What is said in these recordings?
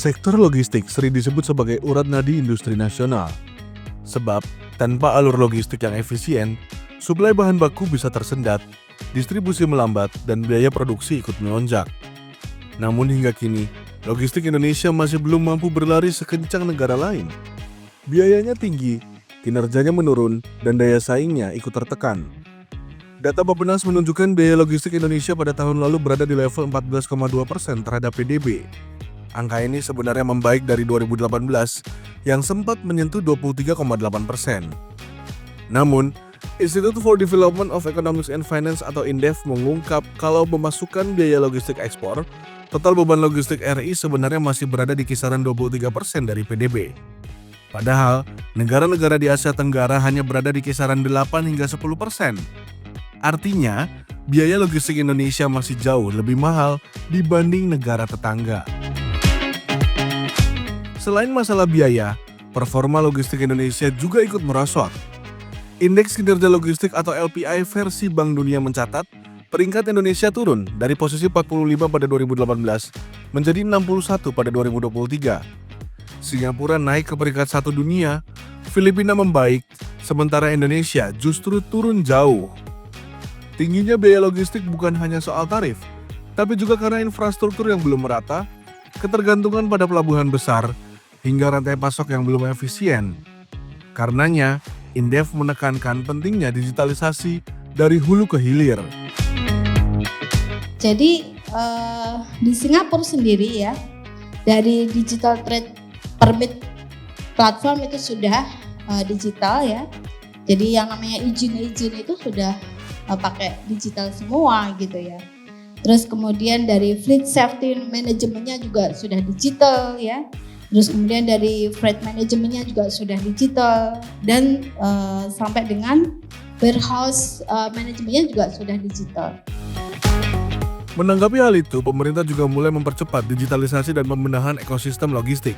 Sektor logistik sering disebut sebagai urat nadi industri nasional. Sebab, tanpa alur logistik yang efisien, suplai bahan baku bisa tersendat, distribusi melambat, dan biaya produksi ikut melonjak. Namun hingga kini, logistik Indonesia masih belum mampu berlari sekencang negara lain. Biayanya tinggi, kinerjanya menurun, dan daya saingnya ikut tertekan. Data Bappenas menunjukkan biaya logistik Indonesia pada tahun lalu berada di level 14,2% terhadap PDB. Angka ini sebenarnya membaik dari 2018 yang sempat menyentuh 23,8%. Namun, Institute for Development of Economics and Finance atau INDEF mengungkap kalau memasukkan biaya logistik ekspor, total beban logistik RI sebenarnya masih berada di kisaran 23% dari PDB. Padahal, negara-negara di Asia Tenggara hanya berada di kisaran 8 hingga 10%. Artinya, biaya logistik Indonesia masih jauh lebih mahal dibanding negara tetangga. Selain masalah biaya, performa logistik Indonesia juga ikut merosot. Indeks Kinerja Logistik atau LPI versi Bank Dunia mencatat, peringkat Indonesia turun dari posisi 45 pada 2018 menjadi 61 pada 2023. Singapura naik ke peringkat 1 dunia, Filipina membaik, sementara Indonesia justru turun jauh. Tingginya biaya logistik bukan hanya soal tarif, tapi juga karena infrastruktur yang belum merata, ketergantungan pada pelabuhan besar, hingga rantai pasok yang belum efisien. Karenanya, INDEF menekankan pentingnya digitalisasi dari hulu ke hilir. Jadi di Singapura sendiri ya, dari digital trade permit platform itu sudah digital ya. Jadi yang namanya izin-izin itu sudah pakai digital semua gitu ya. Terus kemudian dari fleet safety manajemennya juga sudah digital ya. Terus kemudian dari freight manajemennya juga sudah digital dan sampai dengan warehouse manajemennya juga sudah digital. Menanggapi hal itu, pemerintah juga mulai mempercepat digitalisasi dan pembenahan ekosistem logistik.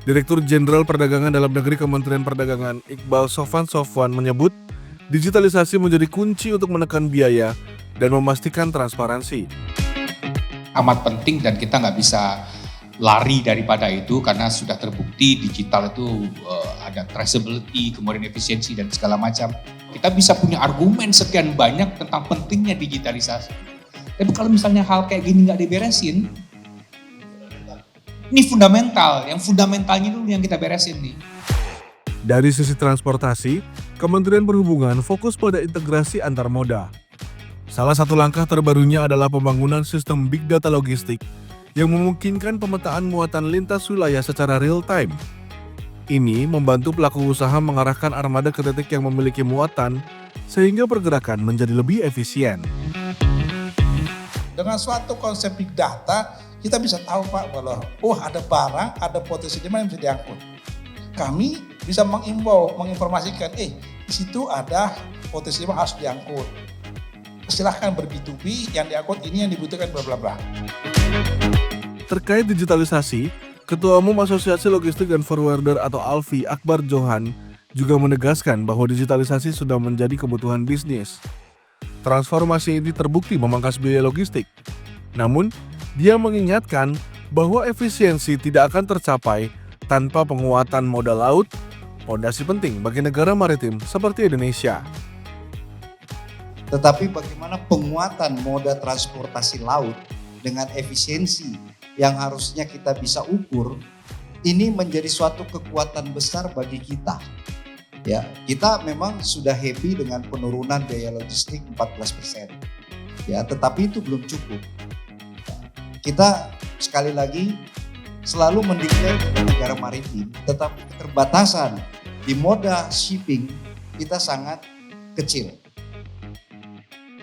Direktur Jenderal Perdagangan Dalam Negeri Kementerian Perdagangan Iqbal Sofwan menyebut, digitalisasi menjadi kunci untuk menekan biaya dan memastikan transparansi. Amat penting dan kita nggak bisa lari daripada itu karena sudah terbukti digital itu ada traceability, kemudian efisiensi dan segala macam. Kita bisa punya argumen sekian banyak tentang pentingnya digitalisasi. Tapi kalau misalnya hal kayak gini nggak diberesin, ini fundamental. Yang fundamentalnya dulu yang kita beresin nih. Dari sisi transportasi, Kementerian Perhubungan fokus pada integrasi antar moda. Salah satu langkah terbarunya adalah pembangunan sistem Big Data Logistik yang memungkinkan pemetaan muatan lintas wilayah secara real-time. Ini membantu pelaku usaha mengarahkan armada ke titik yang memiliki muatan sehingga pergerakan menjadi lebih efisien. Dengan suatu konsep big data, kita bisa tahu Pak bahwa ada barang, ada potensi di mana yang bisa diangkut. Kami bisa menginformasikan, di situ ada potensi yang harus diangkut. Silahkan ber-B2B, yang diangkut ini yang dibutuhkan bla bla bla. Terkait digitalisasi, Ketua Umum Asosiasi Logistik dan Forwarder atau ALFI Akbar Johan juga menegaskan bahwa digitalisasi sudah menjadi kebutuhan bisnis. Transformasi ini terbukti memangkas biaya logistik. Namun, dia mengingatkan bahwa efisiensi tidak akan tercapai tanpa penguatan modal laut, fondasi penting bagi negara maritim seperti Indonesia. Tetapi bagaimana penguatan moda transportasi laut dengan efisiensi yang harusnya kita bisa ukur, ini menjadi suatu kekuatan besar bagi kita. Ya, kita memang sudah happy dengan penurunan biaya logistik 14%. Ya, tetapi itu belum cukup. Kita sekali lagi selalu mendeklarasi negara maritim, tetapi keterbatasan di moda shipping kita sangat kecil.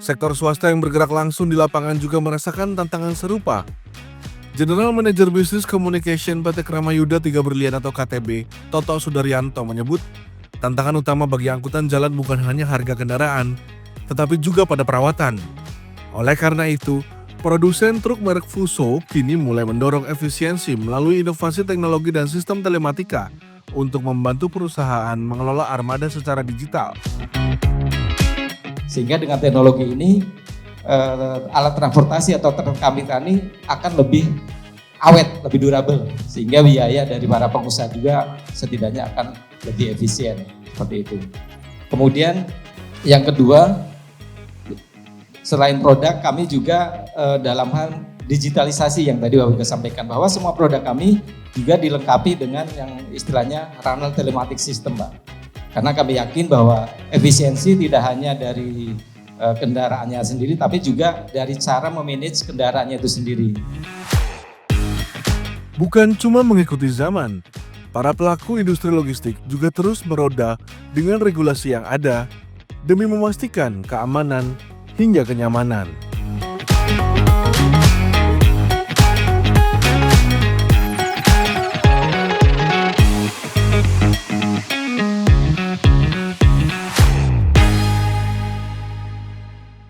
Sektor swasta yang bergerak langsung di lapangan juga merasakan tantangan serupa. General Manager Business Communication PT Kramayuda Tiga Berlian atau KTB, Toto Sudaryanto menyebut, tantangan utama bagi angkutan jalan bukan hanya harga kendaraan, tetapi juga pada perawatan. Oleh karena itu, produsen truk merek Fuso kini mulai mendorong efisiensi melalui inovasi teknologi dan sistem telematika untuk membantu perusahaan mengelola armada secara digital. Sehingga dengan teknologi ini, alat transportasi atau truk kami tani akan lebih awet, lebih durable, sehingga biaya dari para pengusaha juga setidaknya akan lebih efisien, seperti itu. Kemudian yang kedua, selain produk, kami juga dalam hal digitalisasi yang tadi Bapak juga sampaikan, bahwa semua produk kami juga dilengkapi dengan yang istilahnya runner telematic system, Pak. Karena kami yakin bahwa efisiensi tidak hanya dari kendaraannya sendiri, tapi juga dari cara memanage kendaraannya itu sendiri. Bukan cuma mengikuti zaman, para pelaku industri logistik juga terus meroda dengan regulasi yang ada demi memastikan keamanan hingga kenyamanan.